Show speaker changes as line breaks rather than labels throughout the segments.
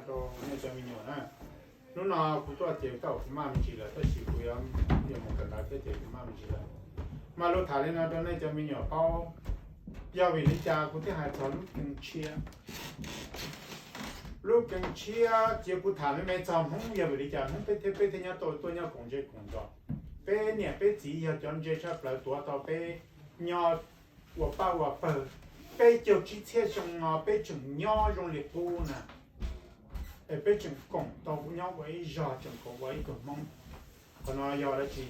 都那叫咩样呢？侬那古多点到妈咪去了，但是不要么跟他点妈咪去了。马路塔里那都那叫咩样包？要为你家古天还找路跟车，路跟车结果他们没找红，要为你家红白天要多要工作，白年白自己要讲这车不来多到白鸟我爸我爸。被就之前上啊，被种鸟用来过呢，被种讲到鸟为啥种讲为个梦，可能要的是，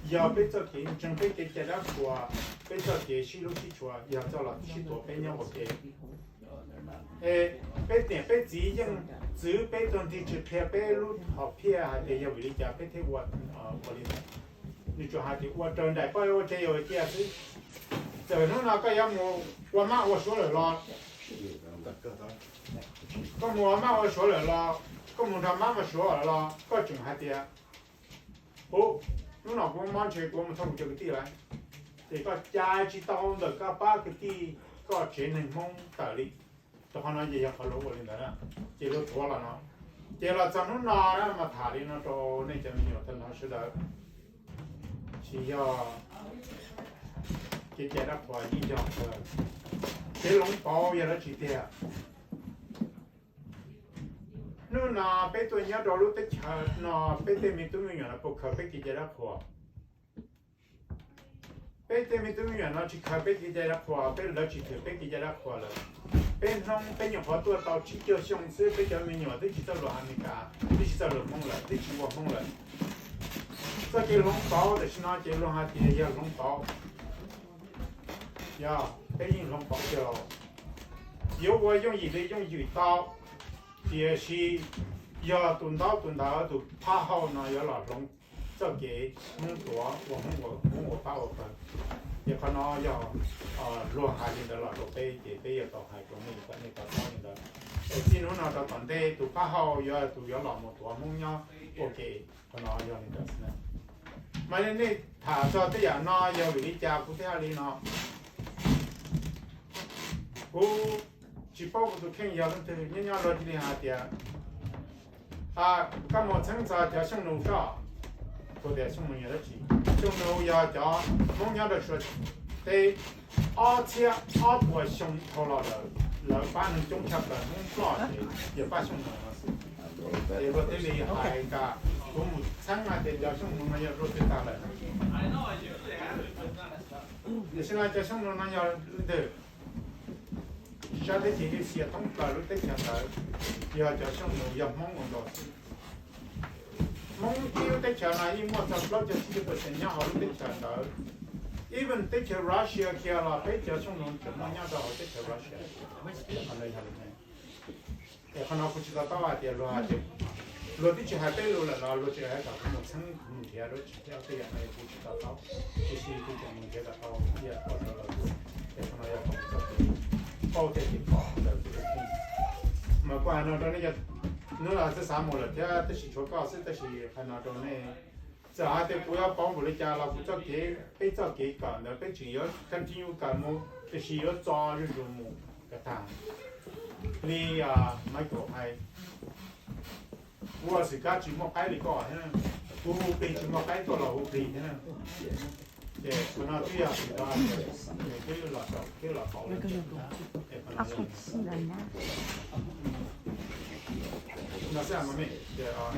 要被这给准备给家长说，被这给西路去说，要做了许多被鸟给，被点被指引，只被当地去偏被路好偏还得要为你家被贴我我哩，你就还得我正在把我这有件事。这种那个要么我妈我说了啦，跟我妈我说了啦，跟我他妈妈说了啦，各种还的。哦，侬那我妈去我们他们这个地来，这个家去当的个八个地个全能蒙道理，这可能也要好了我领导了，这都错了呢。这了咱们那嘛他的那都那叫没有，他那是的，是要。这家的话，你讲这笼包也来几天？侬那被多人家道路的车，那被对面对面原来不可被这家的话，被对面对面原来去可被这家的话，被来去可被这家的话了。被弄被人好多到去叫相思，被叫民谣，都去到罗哈米干，都去到罗梦了，都去我梦了。这个笼包的是哪些笼哈底要笼包？呀，被人弄包掉，有我用一类用鱼刀，也是要炖到都拍好呢，要拿弄这个弄多，我把我分，也可能要落下面的那个被要到海中那个方面的，今后那个团队都拍好都要那么多梦呀，我给可能要那个是呢，买那他说这样呢，要为你家不下里呢。我去包不都看一样的，人家老几年下的，干么成啥叫上楼上，或者上楼也得去，上楼要叫农家的说，对，2多上头了，老板能种下个农庄的，也把上楼了，结果这里还个，我们厂啊的叫上楼那要做最大了，你现在叫上楼那要的。现在这个系统搞了得强大，要叫上路要猛工作，猛就得强大，因为我咱老家这个生意好得强大，even 得去 Russia 去了，被叫上路怎么样都好得去 Russia， 看来可能不知道到哪点路啊的，路的去还北路了，那路去还搞什么城铁路去，要这样来不知道到，这些都讲铁的到也到了路，也可能要工作。包这些包的这个品，么关那那个，侬那这啥么了？这都是说搞是都是还那种呢，这还得不要帮不了家了，不早给被早给干的，被就要continue干么，就是要早日入么个单，你呀买个牌，我是家住么牌里个哈，我被住么牌到了我被呢。对，可能对呀，对吧？对，有老少，有老好的。那是俺们没，对啊。